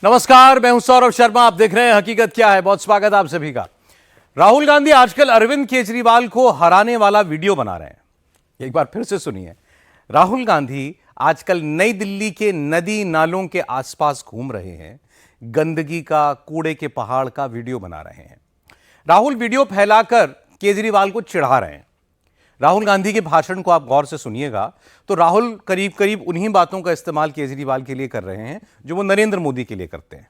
नमस्कार, मैं हूं सौरभ शर्मा। आप देख रहे हैं हकीकत क्या है। बहुत स्वागत आप सभी का। राहुल गांधी आजकल अरविंद केजरीवाल को हराने वाला वीडियो बना रहे हैं। एक बार फिर से सुनिए। राहुल गांधी आजकल नई दिल्ली के नदी नालों के आसपास घूम रहे हैं, गंदगी का, कूड़े के पहाड़ का वीडियो बना रहे हैं। राहुल वीडियो फैलाकर केजरीवाल को चिढ़ा रहे हैं। राहुल गांधी के भाषण को आप गौर से सुनिएगा तो राहुल करीब करीब उन्हीं बातों का इस्तेमाल केजरीवाल के लिए कर रहे हैं जो वो नरेंद्र मोदी के लिए करते हैं,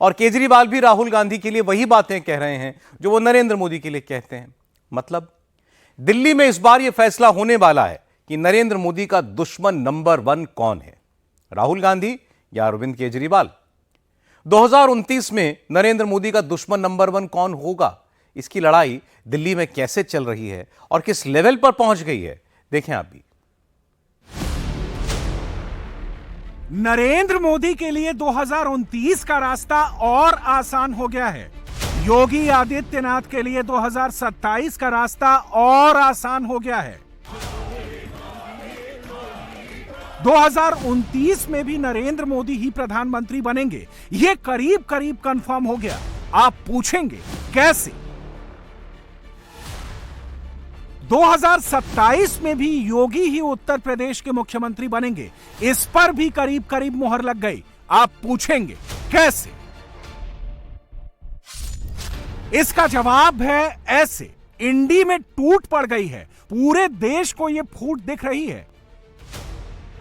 और केजरीवाल भी राहुल गांधी के लिए वही बातें कह रहे हैं जो वो नरेंद्र मोदी के लिए कहते हैं। मतलब दिल्ली में इस बार यह फैसला होने वाला है कि नरेंद्र मोदी का दुश्मन नंबर 1 कौन है, राहुल गांधी या अरविंद केजरीवाल। 2029 में नरेंद्र मोदी का दुश्मन नंबर 1 कौन होगा, इसकी लड़ाई दिल्ली में कैसे चल रही है और किस लेवल पर पहुंच गई है, देखें आप भी। नरेंद्र मोदी के लिए 2029 का रास्ता और आसान हो गया है। योगी आदित्यनाथ के लिए 2027 का रास्ता और आसान हो गया है। 2029 में भी नरेंद्र मोदी ही प्रधानमंत्री बनेंगे, यह करीब करीब कंफर्म हो गया। आप पूछेंगे कैसे? 2027 में भी योगी ही उत्तर प्रदेश के मुख्यमंत्री बनेंगे, इस पर भी करीब करीब मुहर लग गई। आप पूछेंगे कैसे? इसका जवाब है ऐसे। इंडी में टूट पड़ गई है, पूरे देश को यह फूट दिख रही है।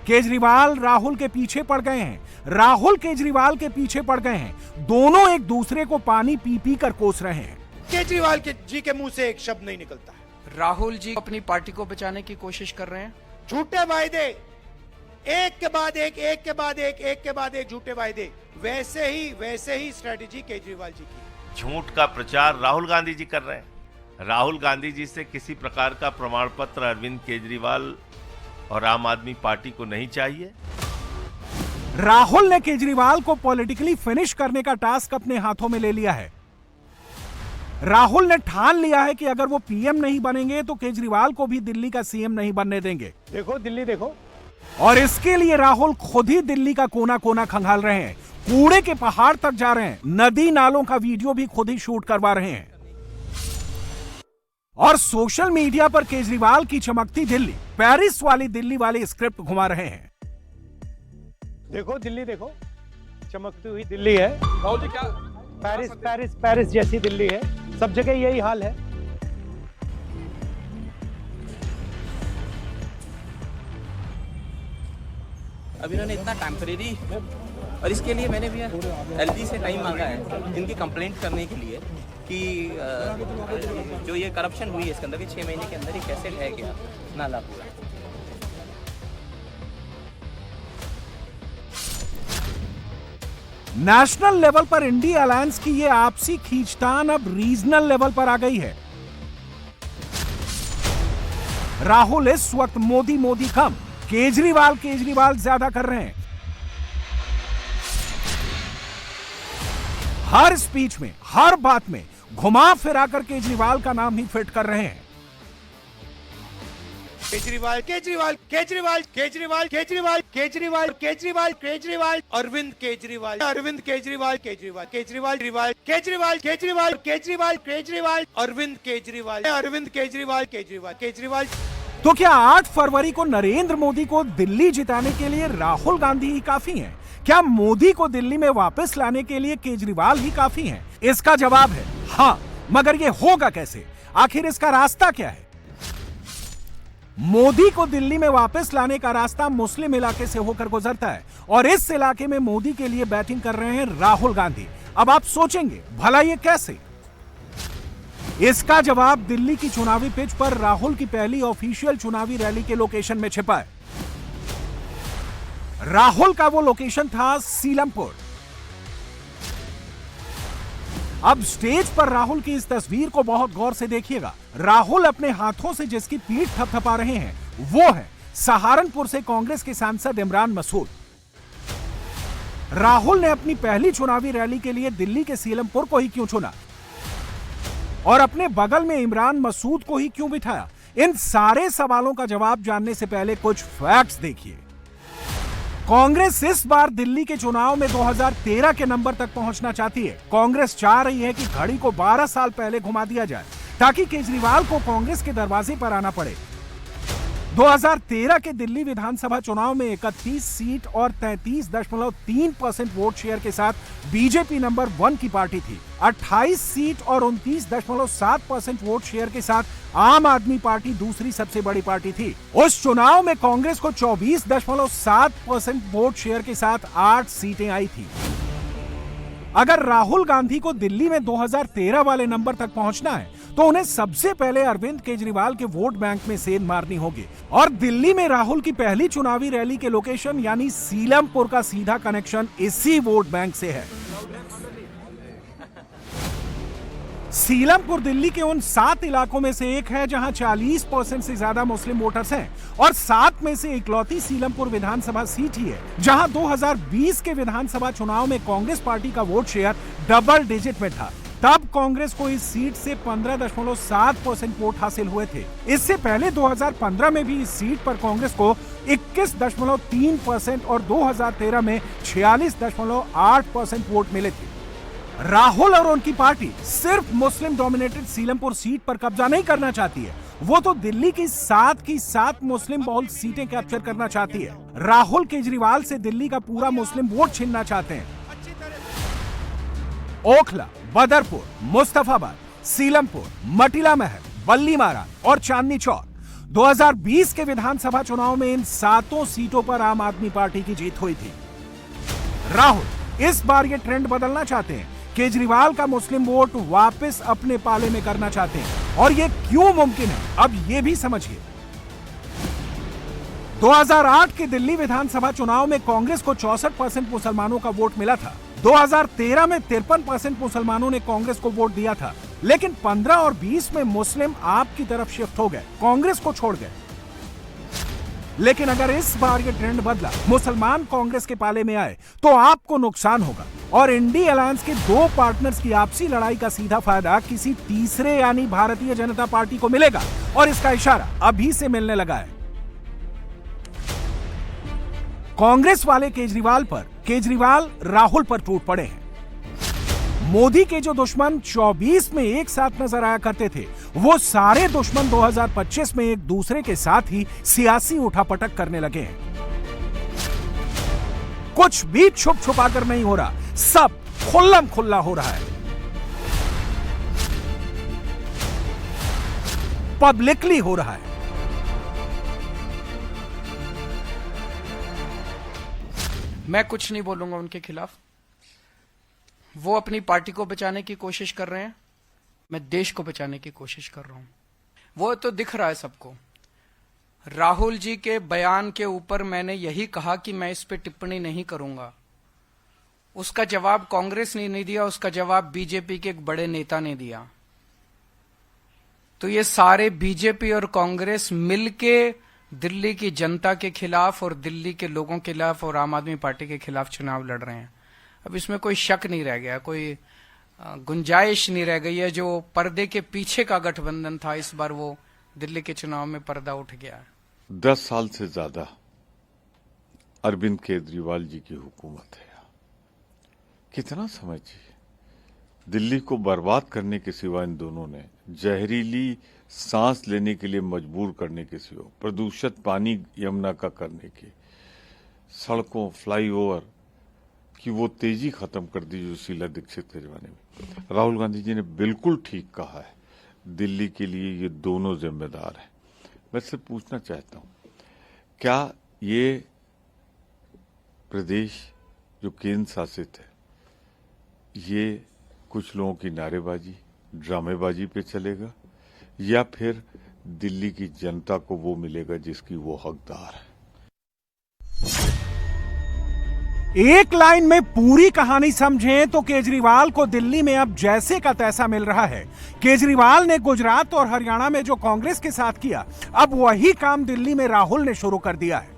केजरीवाल राहुल के पीछे पड़ गए हैं, राहुल केजरीवाल के पीछे पड़ गए हैं। दोनों एक दूसरे को पानी पी पी कर कोस रहे हैं। केजरीवाल जी के मुंह से एक शब्द नहीं निकलता है। राहुल जी अपनी पार्टी को बचाने की कोशिश कर रहे हैं। झूठे वायदे, एक के बाद एक, एक के बाद एक, एक के बाद एक झूठे वायदे। वैसे ही स्ट्रेटेजी केजरीवाल जी की। झूठ का प्रचार राहुल गांधी जी कर रहे हैं। राहुल गांधी जी से किसी प्रकार का प्रमाण पत्र अरविंद केजरीवाल और आम आदमी पार्टी को नहीं चाहिए। राहुल ने केजरीवाल को पॉलिटिकली फिनिश करने का टास्क अपने हाथों में ले लिया है। राहुल ने ठान लिया है कि अगर वो पीएम नहीं बनेंगे तो केजरीवाल को भी दिल्ली का सीएम नहीं बनने देंगे। देखो दिल्ली देखो। और इसके लिए राहुल खुद ही दिल्ली का कोना कोना खंगाल रहे हैं, कूड़े के पहाड़ तक जा रहे हैं, नदी नालों का वीडियो भी खुद ही शूट करवा रहे हैं, और सोशल मीडिया पर केजरीवाल की चमकती दिल्ली, पेरिस वाली दिल्ली वाली स्क्रिप्ट घुमा रहे हैं। देखो दिल्ली देखो, चमकती हुई दिल्ली है। राहुल जी क्या पेरिस जैसी दिल्ली है, सब जगह यही हाल है। अब इन्होंने इतना टेम्परेरी, और इसके लिए मैंने भी एलजी से टाइम मांगा है इनकी कंप्लेंट करने के लिए कि जो ये करप्शन हुई है इसके अंदर, 6 महीने के अंदर ही कैसे रह गया नाला पूरा। नेशनल लेवल पर इंडी अलायंस की ये आपसी खींचतान अब रीजनल लेवल पर आ गई है। राहुल इस वक्त मोदी मोदी कम, केजरीवाल ज्यादा कर रहे हैं। हर स्पीच में, हर बात में घुमा फिराकर केजरीवाल का नाम ही फिट कर रहे हैं। केजरीवाल अरविंद केजरीवाल अरविंद केजरीवाल तो क्या 8 फरवरी को नरेंद्र मोदी को दिल्ली जिताने के लिए राहुल गांधी ही काफी हैं? क्या मोदी को दिल्ली में वापस लाने के लिए केजरीवाल ही काफी हैं? इसका जवाब है हाँ, मगर यह होगा कैसे? आखिर इसका रास्ता क्या है? मोदी को दिल्ली में वापस लाने का रास्ता मुस्लिम इलाके से होकर गुजरता है, और इस इलाके में मोदी के लिए बैटिंग कर रहे हैं राहुल गांधी। अब आप सोचेंगे भला ये कैसे? इसका जवाब दिल्ली की चुनावी पिच पर राहुल की पहली ऑफिशियल चुनावी रैली के लोकेशन में छिपा है। राहुल का वो लोकेशन था सीलमपुर। अब स्टेज पर राहुल की इस तस्वीर को बहुत गौर से देखिएगा। राहुल अपने हाथों से जिसकी पीठ थपथपा रहे हैं वो है सहारनपुर से कांग्रेस के सांसद इमरान मसूद। राहुल ने अपनी पहली चुनावी रैली के लिए दिल्ली के सीलमपुर को ही क्यों चुना और अपने बगल में इमरान मसूद को ही क्यों बिठाया? इन सारे सवालों का जवाब जानने से पहले कुछ फैक्ट्स देखिए। कांग्रेस इस बार दिल्ली के चुनाव में 2013 के नंबर तक पहुंचना चाहती है। कांग्रेस चाह रही है कि घड़ी को 12 साल पहले घुमा दिया जाए ताकि केजरीवाल को कांग्रेस के दरवाजे पर आना पड़े। 2013 के दिल्ली विधानसभा चुनाव में 31 सीट और 33.3% वोट शेयर के साथ बीजेपी नंबर 1 की पार्टी थी। 28 सीट और 29.7% वोट शेयर के साथ आम आदमी पार्टी दूसरी सबसे बड़ी पार्टी थी। उस चुनाव में कांग्रेस को 24.7% वोट शेयर के साथ 8 सीटें आई थी। अगर राहुल गांधी को दिल्ली में 2013 वाले नंबर तक पहुंचना है तो उन्हें सबसे पहले अरविंद केजरीवाल के वोट बैंक में सेंध मारनी होगी। और दिल्ली में राहुल की पहली चुनावी रैली के लोकेशन यानी सीलमपुर का सीधा कनेक्शन इसी वोट बैंक से है। सीलमपुर दिल्ली के उन 7 इलाकों में से एक है जहां 40% से ज्यादा मुस्लिम वोटर्स हैं और 7 में से इकलौती सीलमपुर विधानसभा सीट ही है जहां 2020 के विधानसभा चुनाव में कांग्रेस पार्टी का वोट शेयर डबल डिजिट में था। तब कांग्रेस को इस सीट से 15.7% वोट हासिल हुए थे। इससे पहले 2015 में भी इस सीट पर कांग्रेस को 21.3% और 2013 में 46.8% वोट मिले थे। राहुल और उनकी पार्टी सिर्फ मुस्लिम डोमिनेटेड सीलमपुर सीट पर कब्जा नहीं करना चाहती है, वो तो दिल्ली की 7 मुस्लिम बहुल सीटें कैप्चर करना चाहती है। राहुल केजरीवाल से दिल्ली का पूरा मुस्लिम वोट छीनना चाहते हैं। ओखला, बदरपुर, मुस्तफाबाद, सीलमपुर, मटिला महल, बल्लीमारा और चांदनी चौक 2020 के विधानसभा चुनाव में इन 7 सीटों पर आम आदमी पार्टी की जीत हुई थी। राहुल इस बार ये ट्रेंड बदलना चाहते हैं। केजरीवाल का मुस्लिम वोट वापस अपने पाले में करना चाहते हैं और ये क्यों मुमकिन है, अब ये भी समझिए। 2008 के दिल्ली विधानसभा चुनाव में कांग्रेस को 64% मुसलमानों का वोट मिला था। 2013 में 53% मुसलमानों ने कांग्रेस को वोट दिया था, लेकिन 15 और 20 में मुस्लिम आप की तरफ शिफ्ट हो गए, कांग्रेस को छोड़ गए। लेकिन अगर इस बार ये ट्रेंड बदला, मुसलमान कांग्रेस के पाले में आए तो आपको नुकसान होगा और इंडी अलायंस के 2 पार्टनर्स की आपसी लड़ाई का सीधा फायदा किसी तीसरे यानी भारतीय जनता पार्टी को मिलेगा और इसका इशारा अभी से मिलने लगा है। कांग्रेस वाले केजरीवाल पर, केजरीवाल राहुल पर टूट पड़े हैं। मोदी के जो दुश्मन 24 में एक साथ नजर आया करते थे, वो सारे दुश्मन 2025 में एक दूसरे के साथ ही सियासी उठापटक करने लगे हैं। कुछ भी छुप छुपाकर नहीं हो रहा, सब खुल्लम खुल्ला हो रहा है, पब्लिकली हो रहा है। मैं कुछ नहीं बोलूंगा उनके खिलाफ। वो अपनी पार्टी को बचाने की कोशिश कर रहे हैं, मैं देश को बचाने की कोशिश कर रहा हूं। वो तो दिख रहा है सबको। राहुल जी के बयान के ऊपर मैंने यही कहा कि मैं इस पे टिप्पणी नहीं करूंगा। उसका जवाब कांग्रेस ने नहीं दिया, उसका जवाब बीजेपी के एक बड़े नेता ने दिया। तो ये सारे बीजेपी और कांग्रेस मिलके दिल्ली की जनता के खिलाफ और दिल्ली के लोगों के खिलाफ और आम आदमी पार्टी के खिलाफ चुनाव लड़ रहे हैं। अब इसमें कोई शक नहीं रह गया, कोई गुंजाइश नहीं रह गई है। जो पर्दे के पीछे का गठबंधन था, इस बार वो दिल्ली के चुनाव में पर्दा उठ गया है। 10 साल से ज्यादा अरविंद केजरीवाल जी की हुकूमत है। कितना समय चाहिए? दिल्ली को बर्बाद करने के सिवा इन दोनों ने, जहरीली सांस लेने के लिए मजबूर करने के सिवा, प्रदूषित पानी यमुना का करने के, सड़कों, फ्लाईओवर की वो तेजी खत्म कर दी जो शीला दीक्षित के जमाने में। राहुल गांधी जी ने बिल्कुल ठीक कहा है, दिल्ली के लिए ये दोनों जिम्मेदार हैं। मैं से पूछना चाहता हूं, क्या ये प्रदेश जो केंद्र शासित है, ये कुछ लोगों की नारेबाजी, ड्रामेबाजी पे चलेगा या फिर दिल्ली की जनता को वो मिलेगा जिसकी वो हकदार है? एक लाइन में पूरी कहानी समझें तो केजरीवाल को दिल्ली में अब जैसे का तैसा मिल रहा है। केजरीवाल ने गुजरात और हरियाणा में जो कांग्रेस के साथ किया, अब वही काम दिल्ली में राहुल ने शुरू कर दिया है।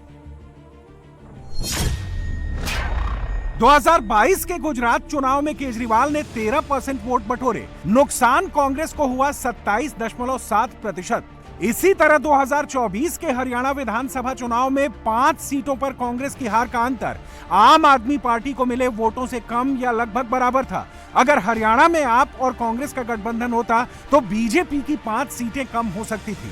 2022 के गुजरात चुनाव में केजरीवाल ने 13% वोट बटोरे। नुकसान कांग्रेस को हुआ 27.7%। इसी तरह 2024 के हरियाणा विधानसभा चुनाव में 5 सीटों पर कांग्रेस की हार का अंतर आम आदमी पार्टी को मिले वोटों से कम या लगभग बराबर था। अगर हरियाणा में आप और कांग्रेस का गठबंधन होता तो बीजेपी की 5 सीटें कम हो सकती थी।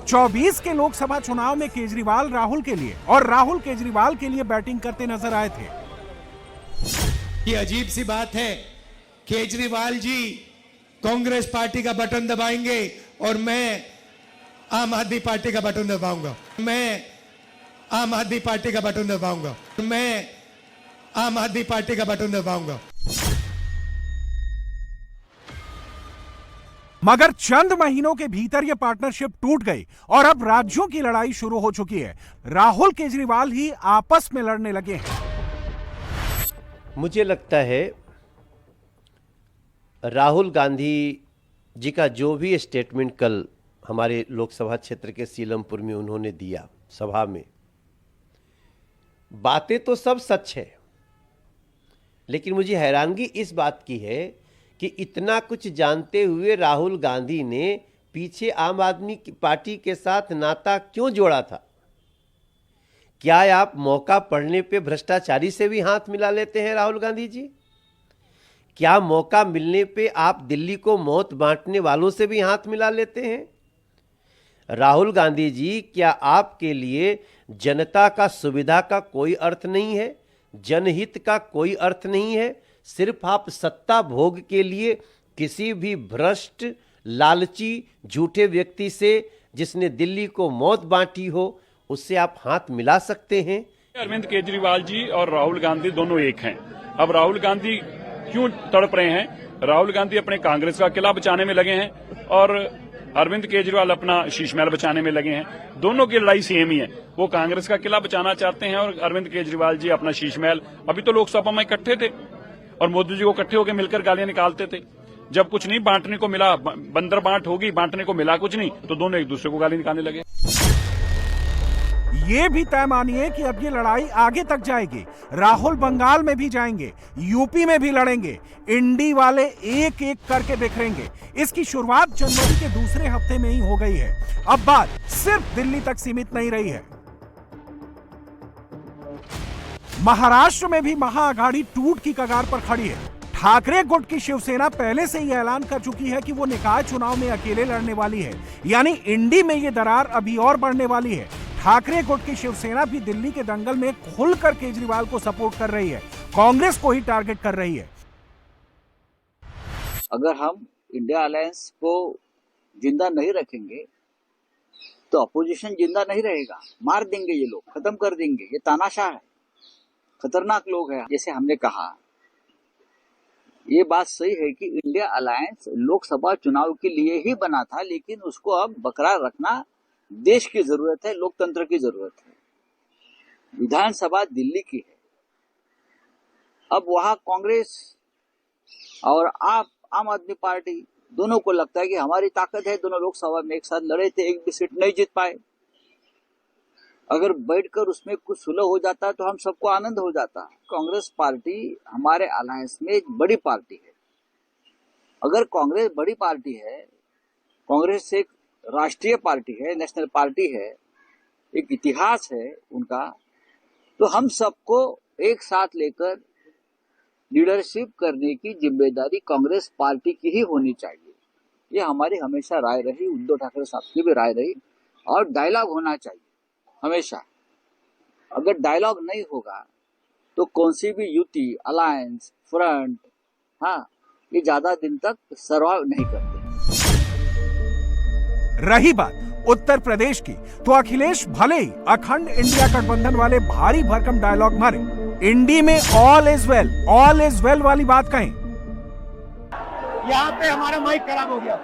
24 के लोकसभा चुनाव में केजरीवाल राहुल के लिए और राहुल केजरीवाल के लिए बैटिंग करते नजर आए थे। ये अजीब सी बात है, केजरीवाल जी कांग्रेस पार्टी का बटन दबाएंगे और मैं आम आदमी पार्टी का बटन दबाऊंगा। मैं आम आदमी पार्टी का बटन दबाऊंगा। मैं आम आदमी पार्टी का बटन दबाऊंगा। मगर चंद महीनों के भीतर यह पार्टनरशिप टूट गई और अब राज्यों की लड़ाई शुरू हो चुकी है। राहुल केजरीवाल ही आपस में लड़ने लगे हैं। मुझे लगता है राहुल गांधी जी का जो भी स्टेटमेंट कल हमारे लोकसभा क्षेत्र के सीलमपुर में उन्होंने दिया सभा में, बातें तो सब सच है, लेकिन मुझे हैरानगी इस बात की है कि इतना कुछ जानते हुए राहुल गांधी ने पीछे आम आदमी पार्टी के साथ नाता क्यों जोड़ा था? क्या आप मौका पड़ने पे भ्रष्टाचारी से भी हाथ मिला लेते हैं राहुल गांधी जी? क्या मौका मिलने पे आप दिल्ली को मौत बांटने वालों से भी हाथ मिला लेते हैं? राहुल गांधी जी, क्या आपके लिए जनता का सुविधा का कोई अर्थ नहीं है? जनहित का कोई अर्थ नहीं है? सिर्फ आप सत्ता भोग के लिए किसी भी भ्रष्ट, लालची, झूठे व्यक्ति से जिसने दिल्ली को मौत बांटी हो, उससे आप हाथ मिला सकते हैं? अरविंद केजरीवाल जी और राहुल गांधी दोनों एक हैं। अब राहुल गांधी क्यों तड़प रहे हैं? राहुल गांधी अपने कांग्रेस का किला बचाने में लगे हैं और अरविंद केजरीवाल अपना शीशमहल बचाने में लगे हैं। दोनों की लड़ाई सेम ही है। वो कांग्रेस का किला बचाना चाहते हैं और अरविंद केजरीवाल जी अपना शीशमहल। अभी तो लोकसभा में इकट्ठे थे और मोदी जी को इकट्ठे होकर मिलकर गालियां निकालते थे। जब कुछ नहीं बांटने को मिला, बंदर बांट होगी, बांटने को मिला कुछ नहीं, तो दोनों एक दूसरे को गाली निकालने लगे। ये भी तय मानिए कि अब ये लड़ाई आगे तक जाएगी। राहुल बंगाल में भी जाएंगे, यूपी में भी लड़ेंगे। इंडी वाले एक एक करके बिखरेंगे। इसकी शुरुआत जनवरी के दूसरे हफ्ते में ही हो गई है। अब बात सिर्फ दिल्ली तक सीमित नहीं रही है। महाराष्ट्र में भी महाअघाड़ी टूट की कगार पर खड़ी है। ठाकरे गुट की शिवसेना पहले से ही ऐलान कर चुकी है कि वो निकाय चुनाव में अकेले लड़ने वाली है, यानी इंडी में ये दरार अभी और बढ़ने वाली है। ठाकरे गुट की शिवसेना भी दिल्ली के दंगल में खुलकर केजरीवाल को सपोर्ट कर रही है, कांग्रेस को ही टारगेट कर रही है। अगर हम इंडिया अलायंस को जिंदा नहीं रखेंगे तो अपोजिशन जिंदा नहीं रहेगा। मार देंगे ये लोग, खत्म कर देंगे। ये तानाशाह है, खतरनाक लोग हैं। जैसे हमने कहा, ये बात सही है कि इंडिया अलायंस लोकसभा चुनाव के लिए ही बना था, लेकिन उसको अब बरकरार रखना देश की जरूरत है, लोकतंत्र की जरूरत है। विधानसभा दिल्ली की है। अब वहां कांग्रेस और आप आम आदमी पार्टी दोनों को लगता है कि हमारी ताकत है। दोनों लोकसभा में एक साथ लड़े थे, एक भी सीट नहीं जीत पाए। अगर बैठकर उसमें कुछ सुलह हो जाता तो हम सबको आनंद हो जाता। कांग्रेस पार्टी हमारे अलायंस में एक बड़ी पार्टी है। अगर कांग्रेस बड़ी पार्टी है, कांग्रेस एक राष्ट्रीय पार्टी है, नेशनल पार्टी है, एक इतिहास है उनका, तो हम सबको एक साथ लेकर लीडरशिप करने की जिम्मेदारी कांग्रेस पार्टी की ही होनी चाहिए। ये हमारी हमेशा राय रही, उद्धव ठाकरे साहब की भी राय रही। और डायलॉग होना चाहिए हमेशा। अगर डायलॉग नहीं होगा तो कौन सी भी युति, अलायंस, फ्रंट, ये ज्यादा दिन तक सर्वाइव नहीं करते। रही बात उत्तर प्रदेश की, तो अखिलेश भले ही अखंड इंडिया गठबंधन वाले भारी भरकम डायलॉग मारे, इंडी में ऑल इज वेल वाली बात कहें, यहाँ पे हमारा माइक खराब हो गया,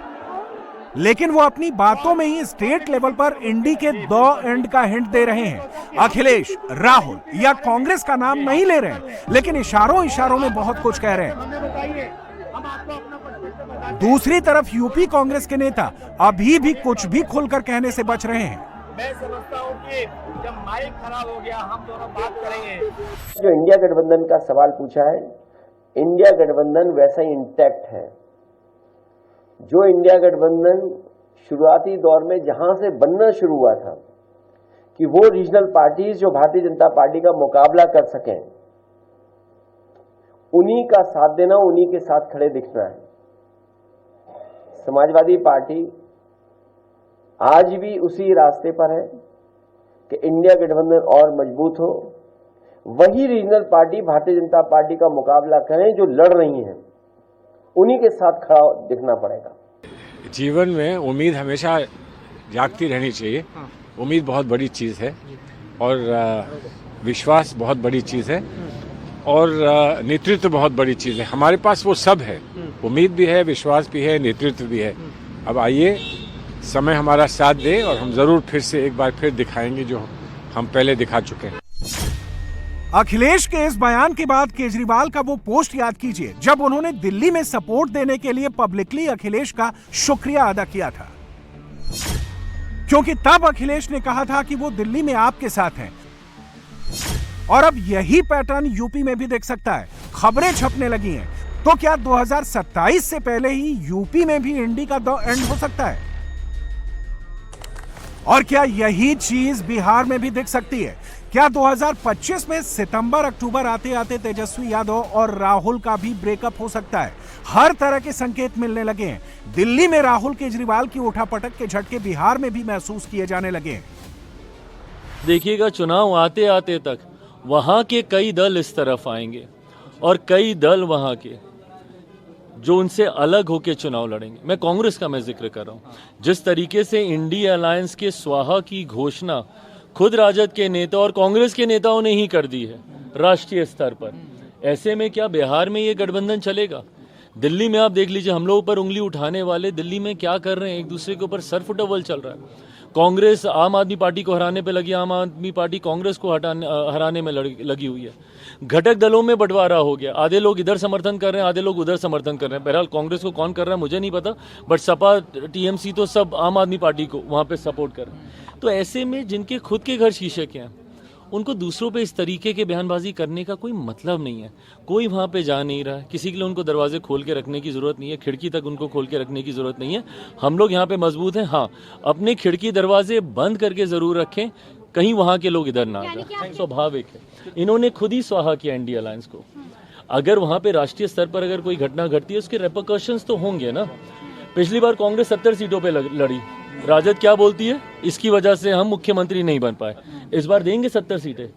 लेकिन वो अपनी बातों में ही स्टेट लेवल पर इंडी के 2 एंड का हिंट दे रहे हैं। अखिलेश, राहुल या कांग्रेस का नाम नहीं ले रहे, लेकिन इशारों में बहुत कुछ कह रहे हैं। दूसरी तरफ यूपी कांग्रेस के नेता अभी भी कुछ भी खुलकर कहने से बच रहे हैं। मैं समझता हूँ कि जब माइक खराब हो गया हम दोनों बात करेंगे। जो इंडिया गठबंधन का सवाल पूछा है, इंडिया गठबंधन वैसा ही इंटैक्ट है जो इंडिया गठबंधन शुरुआती दौर में जहां से बनना शुरू हुआ था कि वो रीजनल पार्टीज जो भारतीय जनता पार्टी का मुकाबला कर सकें, उन्हीं का साथ देना, उन्हीं के साथ खड़े दिखना है। समाजवादी पार्टी आज भी उसी रास्ते पर है कि इंडिया गठबंधन और मजबूत हो, वही regional party Bharatiya Janata party का मुकाबला करें जो लड़ रही हैं, उन्हीं के साथ खड़ा दिखना पड़ेगा। जीवन में उम्मीद हमेशा जागती रहनी चाहिए। उम्मीद बहुत बड़ी चीज़ है और विश्वास बहुत बड़ी चीज़ है और नेतृत्व बहुत बड़ी चीज़ है। हमारे पास वो सब है, उम्मीद भी है, विश्वास भी है, नेतृत्व भी है। अब आइए समय हमारा साथ दे और हम जरूर फिर से एक बार फिर दिखाएंगे जो हम पहले दिखा चुके हैं। अखिलेश के इस बयान के बाद केजरीवाल का वो पोस्ट याद कीजिए जब उन्होंने दिल्ली में सपोर्ट देने के लिए पब्लिकली अखिलेश का शुक्रिया अदा किया था, क्योंकि तब अखिलेश ने कहा था कि वो दिल्ली में आपके साथ हैं। और अब यही पैटर्न यूपी में भी देख सकता है। खबरें छपने लगी हैं, तो क्या 2027 से पहले ही यूपी में भी इंडी का एंड हो सकता है? और क्या यही चीज बिहार में भी दिख सकती है? क्या 2025 में सितंबर अक्टूबर आते आते तेजस्वी यादव और राहुल का भी ब्रेकअप हो सकता है? हर तरह के संकेत मिलने लगे हैं। दिल्ली में राहुल केजरीवाल की उठापटक के झटके बिहार में भी महसूस किए जाने लगे हैं। देखिएगा, चुनाव आते आते तक वहां के कई दल इस तरफ आएंगे और कई दल वहां के जो उनसे अलग होकर चुनाव लड़ेंगे। मैं कांग्रेस का जिक्र कर रहा हूं। जिस तरीके से इंडिया अलायंस के स्वाहा की घोषणा खुद राजद के नेता और कांग्रेस के नेताओं ने ही कर दी है राष्ट्रीय स्तर पर, ऐसे में क्या बिहार में ये गठबंधन चलेगा? दिल्ली में आप देख लीजिए, हम लोगों पर उंगली उठाने वाले दिल्ली में क्या कर रहे हैं, एक दूसरे के ऊपर सरफुटबल चल रहा है। कांग्रेस आम आदमी पार्टी को हराने पे लगी, आम आदमी पार्टी कांग्रेस को हराने में लगी हुई है। घटक दलों में बंटवारा हो गया, आधे लोग इधर समर्थन कर रहे हैं, आधे लोग उधर समर्थन कर रहे हैं। बहरहाल कांग्रेस को कौन कर रहा है मुझे नहीं पता, बट सपा टीएमसी तो सब आम आदमी पार्टी को वहां पे सपोर्ट कर रहे हैं। तो ऐसे में जिनके खुद के घर शीशे के हैं, उनको दूसरों पे इस तरीके के बयानबाजी करने का कोई मतलब नहीं है। कोई वहां पे जा नहीं रहा है, किसी के लिए उनको दरवाजे खोल के रखने की जरूरत नहीं है, खिड़की तक उनको खोल के रखने की जरूरत नहीं है। हम लोग यहाँ पे मजबूत हैं। हाँ, अपने खिड़की दरवाजे बंद करके जरूर रखें, कहीं वहां के लोग इधर ना आ जाए। स्वाभाविक है, इन्होंने खुद ही स्वाहा किया इंडिया अलायंस को। अगर वहां पे राष्ट्रीय स्तर पर अगर कोई घटना घटती है, उसके रेपरकशंस तो होंगे ना। पिछली बार कांग्रेस 70 सीटों पे लड़ी, राजद क्या बोलती है, इसकी वजह से हम मुख्यमंत्री नहीं बन पाए। इस बार देंगे 70 सीटें,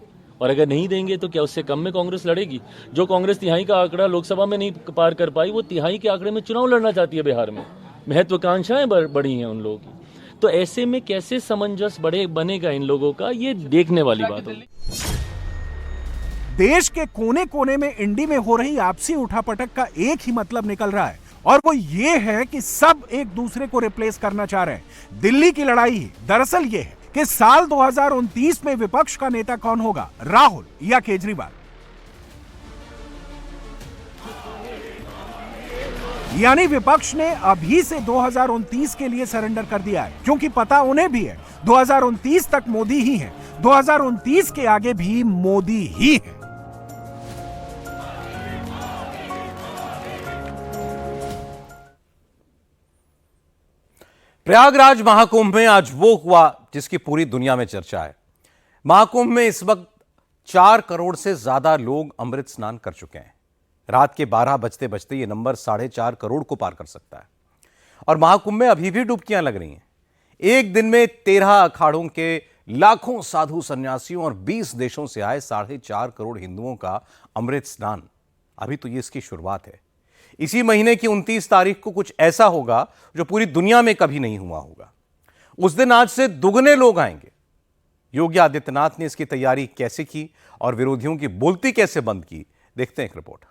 और अगर नहीं देंगे तो क्या उससे कम में कांग्रेस लड़ेगी? जो कांग्रेस तिहाई का आंकड़ा लोकसभा में नहीं पार कर पाई, वो तिहाई के आंकड़े में चुनाव लड़ना चाहती है बिहार में। महत्वाकांक्षाएं बढ़ी हैं उन लोगों की। तो ऐसे में कैसे सामंजस्य बनेगा इन लोगों का, ये देखने वाली बात होगी। देश के कोने कोने में इंडी में हो रही आपसी उठापटक का एक ही मतलब निकल रहा है, और वो ये है कि सब एक दूसरे को रिप्लेस करना चाह रहे हैं। दिल्ली की लड़ाई दरअसल ये है कि साल 2029 में विपक्ष का नेता कौन होगा, राहुल या केजरीवाल? यानी विपक्ष ने अभी से 2029 के लिए सरेंडर कर दिया है, क्योंकि पता उन्हें भी है 2029 तक मोदी ही है, 2029 के आगे भी मोदी ही है। प्रयागराज महाकुंभ में आज वो हुआ जिसकी पूरी दुनिया में चर्चा है। महाकुंभ में इस वक्त 4 करोड़ से ज्यादा लोग अमृत स्नान कर चुके हैं। रात के 12 बजते बजते ये नंबर 4.5 करोड़ को पार कर सकता है। और महाकुंभ में अभी भी डुबकियां लग रही हैं। एक दिन में 13 अखाड़ों के लाखों साधु सन्यासियों और 20 देशों से आए 4.5 करोड़ हिंदुओं का अमृत स्नान अभी तो ये इसकी शुरुआत है। इसी महीने की 29 तारीख को कुछ ऐसा होगा जो पूरी दुनिया में कभी नहीं हुआ होगा। उस दिन आज से दुगने लोग आएंगे। योगी आदित्यनाथ ने इसकी तैयारी कैसे की और विरोधियों की बोलती कैसे बंद की, देखते हैं एक रिपोर्ट।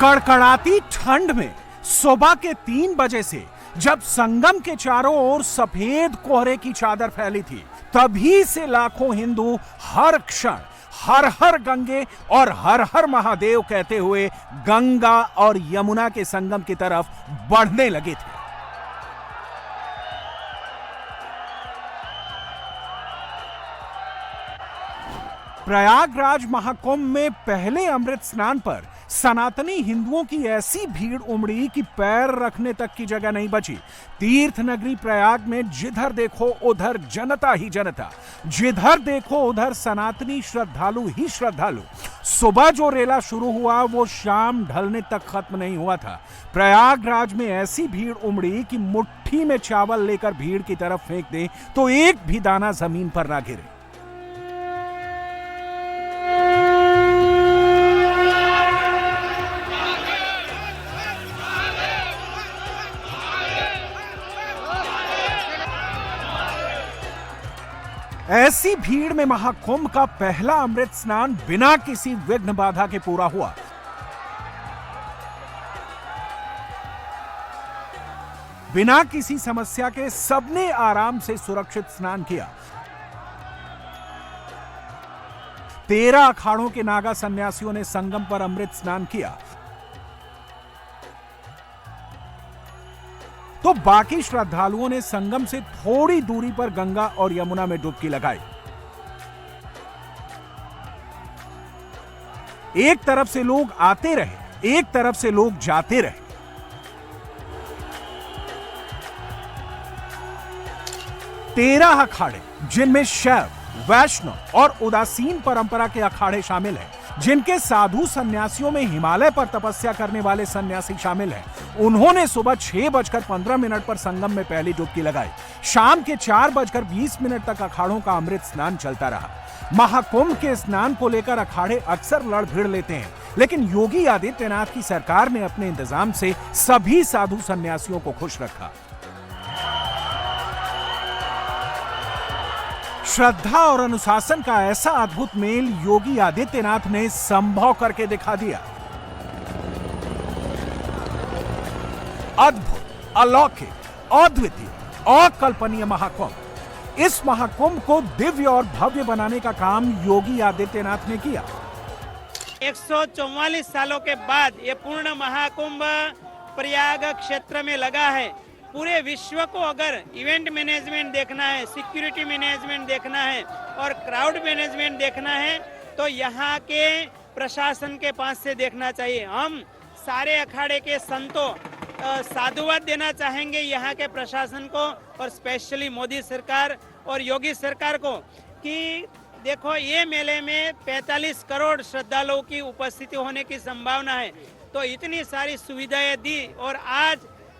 कड़कड़ाती ठंड में सुबह के 3 बजे से जब संगम के चारों ओर सफेद कोहरे की चादर फैली थी, तभी से लाखों हिंदू हर क्षण हर हर गंगे और हर हर महादेव कहते हुए गंगा और यमुना के संगम की तरफ बढ़ने लगे थे। प्रयागराज महाकुंभ में पहले अमृत स्नान पर सनातनी हिंदुओं की ऐसी भीड़ उमड़ी कि पैर रखने तक की जगह नहीं बची। तीर्थ नगरी प्रयाग में जिधर देखो उधर जनता ही जनता, जिधर देखो उधर सनातनी श्रद्धालु ही श्रद्धालु। सुबह जो रेला शुरू हुआ वो शाम ढलने तक खत्म नहीं हुआ था। प्रयागराज में ऐसी भीड़ उमड़ी कि मुट्ठी में चावल लेकर भीड़ की तरफ फेंक दे तो एक भी दाना जमीन पर ना गिरे। ऐसी भीड़ में महाकुंभ का पहला अमृत स्नान बिना किसी विघ्न बाधा के पूरा हुआ। बिना किसी समस्या के सबने आराम से सुरक्षित स्नान किया। 13 अखाड़ों के नागा सन्यासियों ने संगम पर अमृत स्नान किया तो बाकी श्रद्धालुओं ने संगम से थोड़ी दूरी पर गंगा और यमुना में डुबकी लगाई। एक तरफ से लोग आते रहे, एक तरफ से लोग जाते रहे। तेरह अखाड़े जिनमें शैव, वैष्णव और उदासीन परंपरा के अखाड़े शामिल हैं, जिनके साधु सन्यासियों में हिमालय पर तपस्या करने वाले सन्यासी शामिल हैं। उन्होंने सुबह 6:15 पर संगम में पहली डुबकी लगाई। शाम के 4:20 तक अखाड़ों का अमृत स्नान चलता रहा। महाकुंभ के स्नान को लेकर अखाड़े अक्सर लड़ भिड़ लेते हैं, लेकिन योगी आदित्यनाथ की सरकार ने अपने इंतजाम से सभी साधु सन्यासियों को खुश रखा। श्रद्धा और अनुशासन का ऐसा अद्भुत मेल योगी आदित्यनाथ ने संभव करके दिखा दिया। अद्भुत, अलौकिक, अद्वितीय, अकल्पनीय महाकुंभ। इस महाकुंभ को दिव्य और भव्य बनाने का काम योगी आदित्यनाथ ने किया। 144 सालों के बाद ये पूर्ण महाकुंभ प्रयाग क्षेत्र में लगा है। पूरे विश्व को अगर इवेंट मैनेजमेंट देखना है, सिक्योरिटी मैनेजमेंट देखना है और क्राउड मैनेजमेंट देखना है तो यहाँ के प्रशासन के पास से देखना चाहिए। हम सारे अखाड़े के संतों साधुवाद देना चाहेंगे यहाँ के प्रशासन को और स्पेशली मोदी सरकार और योगी सरकार को कि देखो ये मेले में 45 करोड़ श्रद्धालुओं की उपस्थिति होने की संभावना है, तो इतनी सारी सुविधाएं दी और आज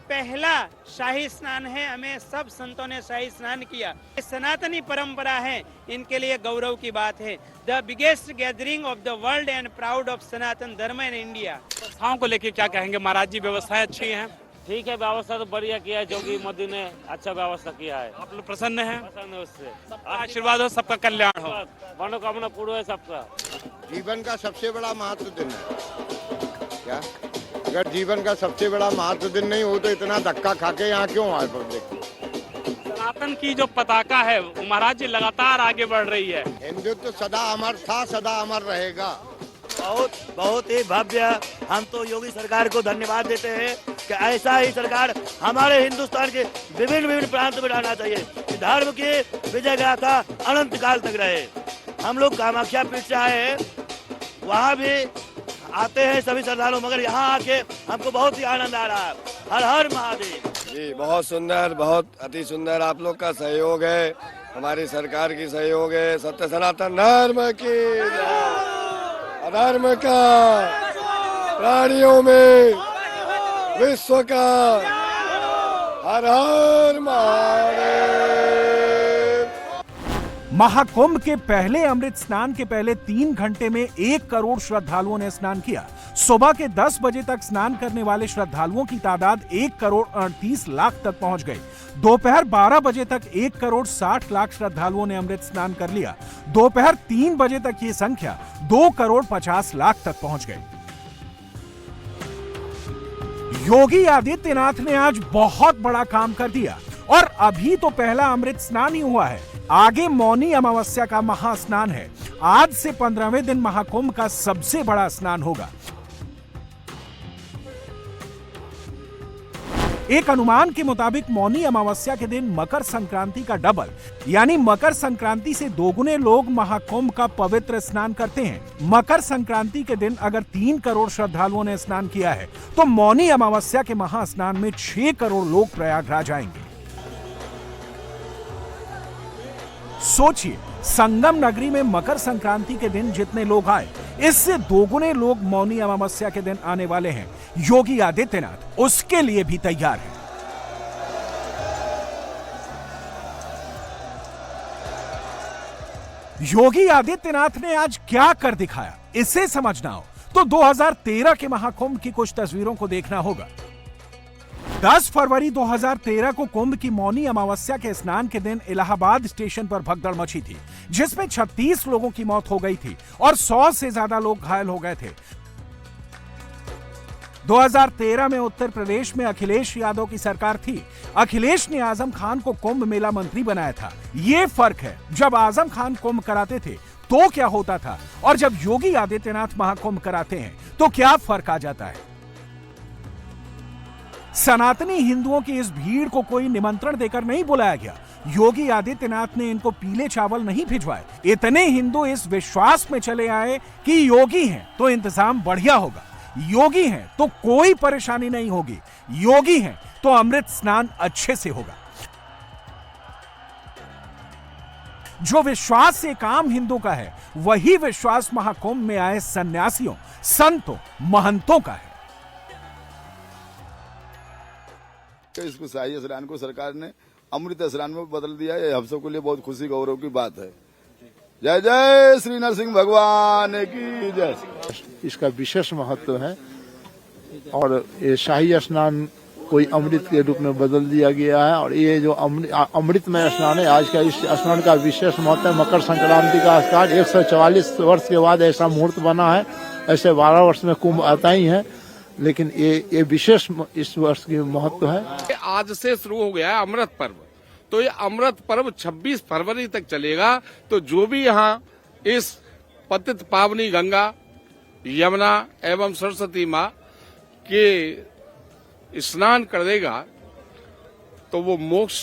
पहला शाही स्नान है। हमें सब संतों ने शाही स्नान किया। सनातनी परंपरा है, इनके लिए गौरव की बात है। The biggest gathering of the world and proud of Sanatan Dharma in India. व्यवस्थाओं को लेकर क्या कहेंगे महाराज जी? व्यवस्थाएं अच्छी हैं? ठीक है, व्यवस्था तो बढ़िया किया है, योगी मोदी ने अच्छा व्यवस्था किया है। आप लोग प्रसन्न हैं? प्रसन्न है उससे। आशीर्वाद हो, सबका कल्याण हो, मनोकामना पूर्ण है सबका। जीवन का सबसे बड़ा महत्व दिन है। क्या अगर जीवन का सबसे बड़ा महत्व दिन नहीं हो तो इतना धक्का खा के यहाँ क्यों आए पब्लिक? सनातन की जो पताका है महाराज जी लगातार आगे बढ़ रही है। हिंदुत्व सदा अमर था, सदा अमर रहेगा। बहुत ही भव्य। हम तो योगी सरकार को धन्यवाद देते हैं कि ऐसा ही सरकार हमारे हिंदुस्तान के विभिन्न प्रांत में रहना चाहिए। धर्म की विजय गाथा अनंत काल तक रहे। हम लोग कामाख्या पीठ से आए हैं, वहाँ भी आते हैं सभी श्रद्धालु, मगर यहाँ आके हमको बहुत ही आनंद आ रहा है। हर हर महादेव। जी बहुत सुंदर, बहुत अति सुंदर। आप लोग का सहयोग है, हमारी सरकार की सहयोग है। सत्य सनातन धर्म की, अधर्म का, प्राणियों में विश्व का। हर हर महादेव। महाकुंभ के पहले अमृत स्नान के पहले 3 घंटे में 1 करोड़ श्रद्धालुओं ने स्नान किया। सुबह के 10 बजे तक स्नान करने वाले श्रद्धालुओं की तादाद 1 करोड़ 38 लाख तक पहुंच गई। दोपहर 12 बजे तक 1 करोड़ 60 लाख श्रद्धालुओं ने अमृत स्नान कर लिया। दोपहर 3 बजे तक ये संख्या 2 करोड़ 50 लाख तक पहुंच गई। योगी आदित्यनाथ ने आज बहुत बड़ा काम कर दिया और अभी तो पहला अमृत स्नान ही हुआ है। आगे मौनी अमावस्या का महास्नान है। आज से 15वें दिन महाकुंभ का सबसे बड़ा स्नान होगा। एक अनुमान के मुताबिक मौनी अमावस्या के दिन मकर संक्रांति का डबल यानी मकर संक्रांति से दोगुने लोग महाकुंभ का पवित्र स्नान करते हैं। मकर संक्रांति के दिन अगर 3 करोड़ श्रद्धालुओं ने स्नान किया है तो मौनी अमावस्या के महास्नान में 6 करोड़ लोग प्रयागराज आएंगे। सोचिए, संगम नगरी में मकर संक्रांति के दिन जितने लोग आए, इससे दोगुने लोग मौनी अमावस्या के दिन आने वाले हैं। योगी आदित्यनाथ उसके लिए भी तैयार है। योगी आदित्यनाथ ने आज क्या कर दिखाया, इसे समझना हो तो 2013 के महाकुंभ की कुछ तस्वीरों को देखना होगा। 10 फरवरी 2013 को कुंभ की मौनी अमावस्या के स्नान के दिन इलाहाबाद स्टेशन पर भगदड़ मची थी, जिसमें 36 लोगों की मौत हो गई थी और 100 से ज्यादा लोग घायल हो गए थे। 2013 में उत्तर प्रदेश में अखिलेश यादव की सरकार थी। अखिलेश ने आजम खान को कुंभ मेला मंत्री बनाया था। ये फर्क है, जब आजम खान कुंभ कराते थे तो क्या होता था और जब योगी आदित्यनाथ महाकुंभ कराते हैं तो क्या फर्क आ जाता है। सनातनी हिंदुओं की इस भीड़ को कोई निमंत्रण देकर नहीं बुलाया गया। योगी आदित्यनाथ ने इनको पीले चावल नहीं भिजवाए। इतने हिंदू इस विश्वास में चले आए कि योगी हैं तो इंतजाम बढ़िया होगा, योगी हैं तो कोई परेशानी नहीं होगी, योगी हैं तो अमृत स्नान अच्छे से होगा। जो विश्वास एक आम हिंदू का है, वही विश्वास महाकुंभ में आए सन्यासियों, संतों, महंतों का है। इसको शाही स्नान को सरकार ने अमृत स्नान में बदल दिया है। हम सबके लिए बहुत खुशी गौरव की बात है। जय जय श्री नरसिंह भगवान की जय। इसका विशेष महत्व है और ये शाही स्नान कोई अमृत के रूप में बदल दिया गया है और ये जो अमृतमय स्नान है, आज का इस स्नान का विशेष महत्व है। मकर संक्रांति का स्नान 144 वर्ष के बाद ऐसा मुहूर्त बना है। ऐसे 12 वर्ष में कुंभ आता ही है, लेकिन ये विशेष इस वर्ष की महत्व है। आज से शुरू हो गया है अमृत पर्व, तो ये अमृत पर्व 26 फरवरी तक चलेगा। तो जो भी यहाँ इस पतित पावनी गंगा, यमुना एवं सरस्वती माँ के स्नान कर देगा तो वो मोक्ष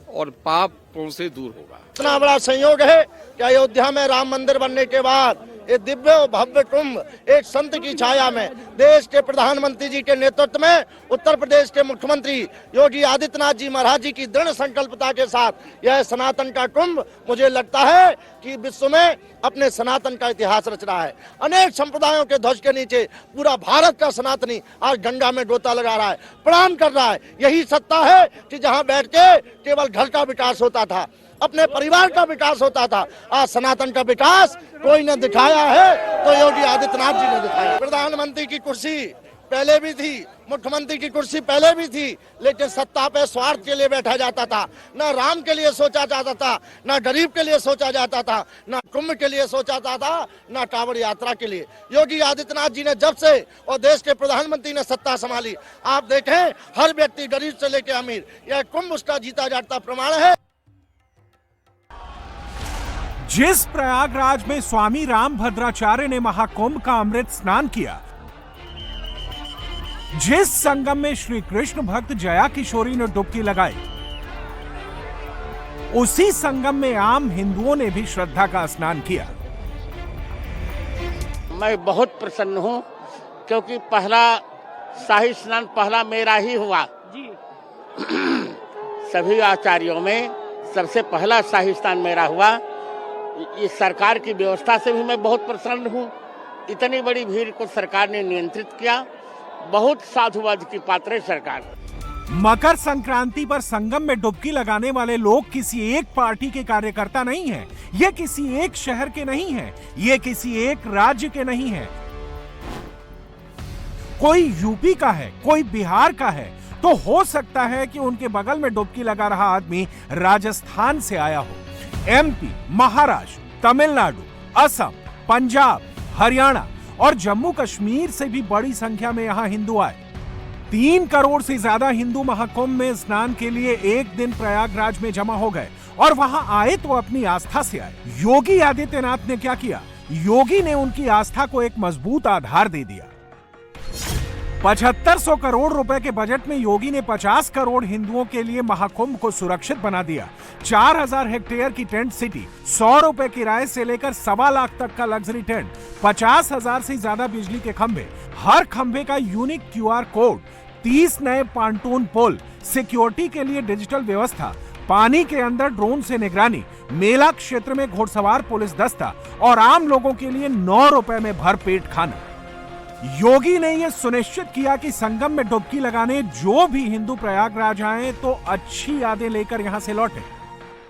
और पापों से दूर होगा। इतना बड़ा संयोग है कि अयोध्या में राम मंदिर बनने के बाद ये दिव्य और भव्य कुंभ एक संत की छाया में देश के प्रधानमंत्री जी के नेतृत्व में उत्तर प्रदेश के मुख्यमंत्री योगी आदित्यनाथ जी महाराज जी की दृढ़ संकल्पता के साथ यह सनातन का कुंभ मुझे लगता है कि विश्व में अपने सनातन का इतिहास रच रहा है। अनेक संप्रदायों के ध्वज के नीचे पूरा भारत का सनातनी आज गंगा में गोता लगा रहा है, प्रणाम कर रहा है। यही सत्ता है कि जहाँ बैठ के केवल घर का विकास होता था, अपने परिवार का विकास होता था, आज सनातन का विकास कोई ने दिखाया है तो योगी आदित्यनाथ जी ने दिखाया। प्रधानमंत्री की कुर्सी पहले भी थी, मुख्यमंत्री की कुर्सी पहले भी थी, लेकिन सत्ता पे स्वार्थ के लिए बैठा जाता था। न राम के लिए सोचा जाता था, न गरीब के लिए सोचा जाता था, न कुंभ के लिए सोचा जाता था, न कांवड़ यात्रा के लिए। योगी आदित्यनाथ जी ने जब से और देश के प्रधानमंत्री ने सत्ता संभाली, आप देखें हर व्यक्ति गरीब से लेकर अमीर, यह कुंभ उसका जीता जागता प्रमाण है। जिस प्रयागराज में स्वामी रामभद्राचार्य ने महाकुंभ का अमृत स्नान किया, जिस संगम में श्री कृष्ण भक्त जया किशोरी ने डुबकी लगाई, उसी संगम में आम हिंदुओं ने भी श्रद्धा का स्नान किया। मैं बहुत प्रसन्न हूं क्योंकि पहला शाही स्नान पहला मेरा ही हुआ जी। सभी आचार्यों में सबसे पहला शाही स्नान मेरा हुआ। इस सरकार की व्यवस्था से भी मैं बहुत प्रसन्न हूँ। इतनी बड़ी भीड़ को सरकार ने नियंत्रित किया, बहुत साधुवाद की पात्र है सरकार। मकर संक्रांति पर संगम में डुबकी लगाने वाले लोग किसी एक पार्टी के कार्यकर्ता नहीं हैं, ये किसी एक शहर के नहीं हैं, ये किसी एक राज्य के नहीं हैं। कोई यूपी का है, कोई बिहार का है, तो हो सकता है कि उनके बगल में डुबकी लगा रहा आदमी राजस्थान से आया हो। एमपी, महाराष्ट्र, तमिलनाडु, असम, पंजाब, हरियाणा और जम्मू कश्मीर से भी बड़ी संख्या में यहां हिंदू आए। 3 करोड़ से ज्यादा हिंदू महाकुंभ में स्नान के लिए एक दिन प्रयागराज में जमा हो गए और वहां आए तो अपनी आस्था से आए। योगी आदित्यनाथ ने क्या किया? योगी ने उनकी आस्था को एक मजबूत आधार दे दिया। 7500 करोड़ रुपए के बजट में योगी ने 50 करोड़ हिंदुओं के लिए महाकुंभ को सुरक्षित बना दिया। 4000 हेक्टेयर की टेंट सिटी, 100 रुपए किराए से लेकर 1.25 लाख तक का लग्जरी टेंट, 50,000 से ज्यादा बिजली के खंभे, हर खंभे का यूनिक QR कोड, 30 नए पांटून पुल, सिक्योरिटी के लिए डिजिटल व्यवस्था, पानी के अंदर ड्रोन से निगरानी, मेला क्षेत्र में घुड़सवार पुलिस दस्ता और आम लोगों के लिए 9 रुपए में भरपेट खाना। योगी ने यह सुनिश्चित किया कि संगम में डुबकी लगाने जो भी हिंदू प्रयागराज आए तो अच्छी यादें लेकर यहां से लौटे।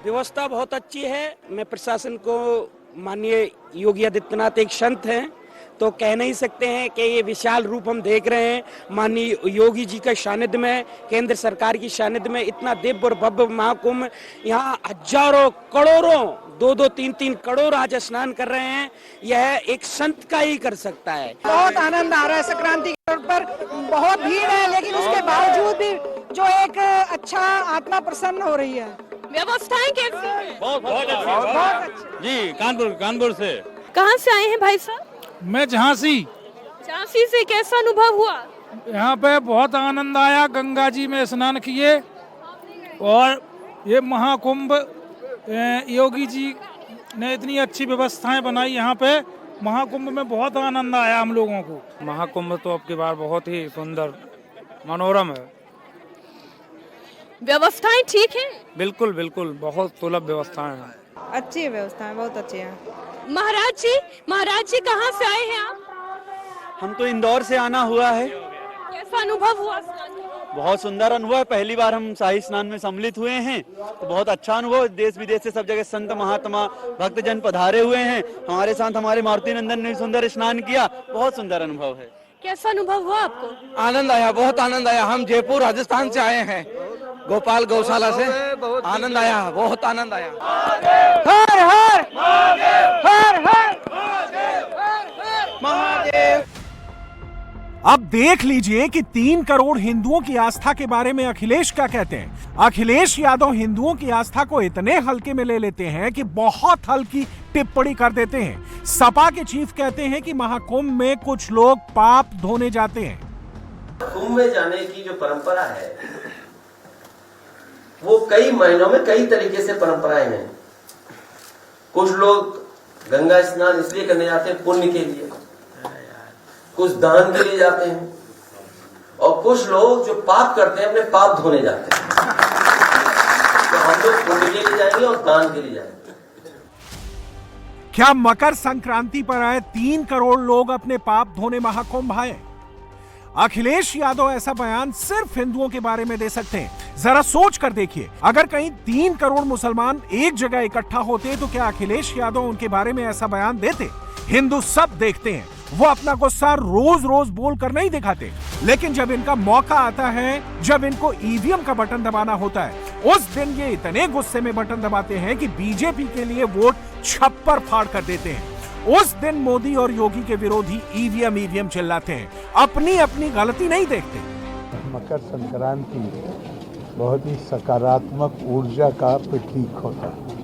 व्यवस्था बहुत अच्छी है। मैं प्रशासन को, माननीय योगी आदित्यनाथ एक संत हैं तो कह नहीं सकते हैं कि ये विशाल रूप हम देख रहे हैं। माननीय योगी जी के सानिध्य में, केंद्र सरकार की सानिध्य में इतना दिव्य और भव्य महाकुंभ, यहाँ हजारों करोड़ों 2-2, 3-3 करोड़ आज स्नान कर रहे हैं। यह एक संत का ही कर सकता है। बहुत आनंद आ रहा है। संक्रांति पर बहुत भीड़ है, लेकिन उसके बावजूद भी जो एक अच्छा आत्मा प्रसन्न हो रही है। व्यवस्थाएं कैसी हैं? बहुत अच्छी। जी, कानपुर से। कहाँ से आए हैं भाई साहब? मैं झांसी से कैसा अनुभव हुआ? यहाँ पे बहुत आनंद आया। गंगा जी में स्नान किए और ये महाकुंभ योगी जी ने इतनी अच्छी व्यवस्थाएं बनाई। यहाँ पे महाकुंभ में बहुत आनंद आया हम लोगों को। महाकुंभ तो अब की बार बहुत ही सुंदर मनोरम है। व्यवस्थाएं ठीक है? बिल्कुल बिल्कुल, बहुत सुलभ व्यवस्थाएं हैं। अच्छी व्यवस्थाएं बहुत अच्छी है। महाराज जी कहाँ से आए हैं आप? हम तो इंदौर से आना हुआ है। कैसा अनुभव हुआ? बहुत सुंदर अनुभव है। पहली बार हम शाही स्नान में सम्मिलित हुए हैं तो बहुत अच्छा अनुभव। देश विदेश से सब जगह संत महात्मा भक्तजन पधारे हुए हैं। हमारे साथ हमारे मारुति नंदन ने सुंदर स्नान किया। बहुत सुंदर अनुभव है। कैसा अनुभव हुआ आपको? आनंद आया, बहुत आनंद आया। हम जयपुर राजस्थान से आए हैं, गोपाल गौशाला से। आनंद आया, बहुत आनंद आया। हर हर हर हर महादेव। अब देख लीजिए कि 3 करोड़ हिंदुओं की आस्था के बारे में अखिलेश क्या कहते हैं। अखिलेश यादव हिंदुओं की आस्था को इतने हल्के में ले लेते हैं कि बहुत हल्की टिप्पणी कर देते हैं। सपा के चीफ कहते हैं कि महाकुंभ में कुछ लोग पाप धोने जाते हैं। कुंभ में जाने की जो परंपरा है वो कई महीनों में कई तरीके से परंपराएं हैं। कुछ लोग गंगा स्नान इसलिए करने जाते हैं पुण्य के लिए, कुछ दान के लिए जाते हैं, और कुछ लोग जो पाप करते हैं अपने पाप धोने जाते हैं। तो हम लोग पुण्य के लिए जाएंगे और दान के लिए जाएंगे। क्या मकर संक्रांति पर आए 3 करोड़ लोग अपने पाप धोने महाकुंभ आए? अखिलेश यादव ऐसा बयान सिर्फ हिंदुओं के बारे में दे सकते हैं। जरा सोच कर देखिए, अगर कहीं 3 करोड़ मुसलमान एक जगह इकट्ठा होते तो क्या अखिलेश यादव उनके बारे में ऐसा बयान देते? हिंदू सब देखते हैं, वो अपना गुस्सा रोज रोज बोल कर नहीं दिखाते, लेकिन जब इनका मौका आता है, जब इनको ईवीएम का बटन दबाना होता है, उस दिन ये इतने गुस्से में बटन दबाते हैं कि बीजेपी के लिए वोट छप्पर फाड़ कर देते हैं। उस दिन मोदी और योगी के विरोधी ईवीएम चिल्लाते हैं, अपनी अपनी गलती नहीं देखते। मकर संक्रांति बहुत ही सकारात्मक ऊर्जा का प्रतीक होता है,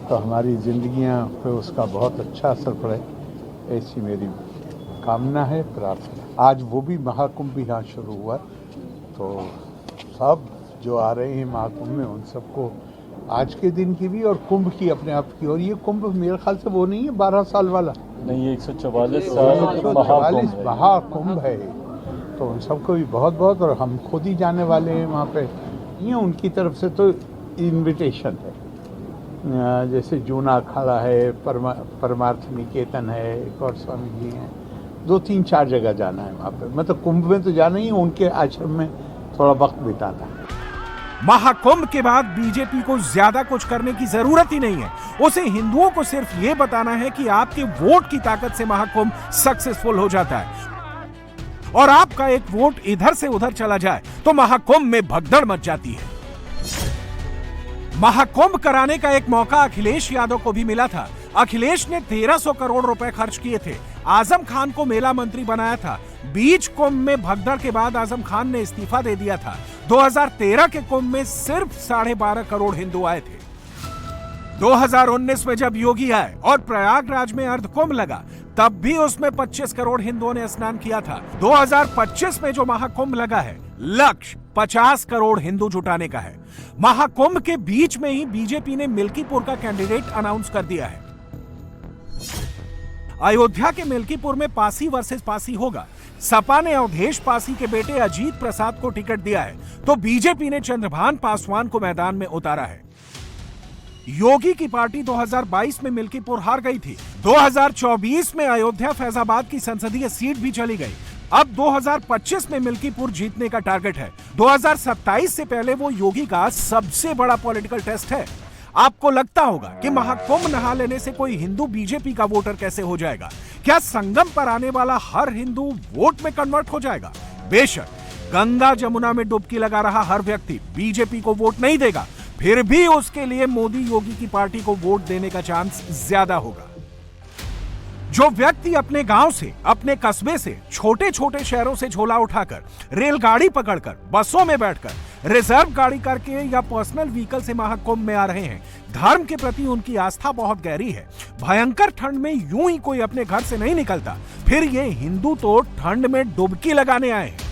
तो हमारी जिंदगियां पे उसका बहुत अच्छा असर पड़े, ऐसी मेरी कामना है, प्रार्थना। आज वो भी महाकुंभ भी यहाँ शुरू हुआ, तो सब जो आ रहे हैं महाकुंभ में उन सबको आज के दिन की भी और कुंभ की अपने आप की। और ये कुंभ मेरे ख्याल से वो नहीं है 12 साल वाला, नहीं, 144 साल महाकुंभ है, तो उन सबको भी बहुत बहुत, और हम खुद ही जाने वाले हैं वहाँ पे। ये उनकी तरफ से तो इनविटेशन है, जैसे जूना अखाड़ा है, परमार्थ निकेतन है, एक और स्वामी जी हैं, 2-3-4 जगह जाना है वहाँ पे। मतलब कुंभ में तो जाना ही, उनके आश्रम में थोड़ा वक्त बिताना है। महाकुंभ के बाद बीजेपी को ज्यादा कुछ करने की जरूरत ही नहीं है। उसे हिंदुओं को सिर्फ ये बताना है कि आपके वोट की ताकत से महाकुंभ सक्सेसफुल हो जाता है, और आपका एक वोट इधर से उधर चला जाए तो महाकुंभ में भगदड़ मच जाती है। महाकुंभ कराने का एक मौका अखिलेश यादव को भी मिला था। अखिलेश ने 1300 करोड़ रुपए खर्च किए थे, आजम खान को मेला मंत्री बनाया था। बीच कुंभ में भगदड़ के बाद आजम खान ने इस्तीफा दे दिया था। 2013 के कुंभ में सिर्फ 12.5 करोड़ हिंदू आए थे। 2019 में जब योगी आए और प्रयागराज में अर्धकुंभ लगा, तब भी उसमें 25 करोड़ हिंदुओं ने स्नान किया था। 2025 में जो महाकुंभ लगा है, लक्ष्य 50 करोड़ हिंदू जुटाने का है। महाकुंभ के बीच में ही बीजेपी ने मिल्कीपुर का कैंडिडेट अनाउंस कर दिया है। अयोध्या के मिल्कीपुर में पासी वर्सेस पासी होगा। सपा ने अवधेश पासी के बेटे अजीत प्रसाद को टिकट दिया है, तो बीजेपी ने चंद्रभान पासवान को मैदान में उतारा है। योगी की पार्टी 2022 में मिल्कीपुर हार गई थी। 2024 में अयोध्या फैजाबाद की संसदीय सीट भी चली गई। अब 2025 में मिल्कीपुर जीतने का टारगेट है। 2027 से पहले वो योगी का सबसे बड़ा पॉलिटिकल टेस्ट है। आपको लगता होगा कि महाकुंभ नहा लेने से कोई हिंदू बीजेपी का वोटर कैसे हो जाएगा? क्या संगम पर आने वाला हर हिंदू वोट में कन्वर्ट हो जाएगा? बेशक गंगा जमुना में डुबकी लगा रहा हर व्यक्ति बीजेपी को वोट नहीं देगा, फिर भी उसके लिए मोदी योगी की पार्टी को वोट देने का चांस ज्यादा होगा। जो व्यक्ति अपने गांव से, अपने कस्बे से, छोटे छोटे शहरों से झोला उठाकर, रेलगाड़ी पकड़कर, बसों में बैठकर, रिजर्व गाड़ी करके या पर्सनल व्हीकल से महाकुंभ में आ रहे हैं, धर्म के प्रति उनकी आस्था बहुत गहरी है। भयंकर ठंड में यूं ही कोई अपने घर से नहीं निकलता, फिर ये हिंदू तो ठंड में डुबकी लगाने आए हैं।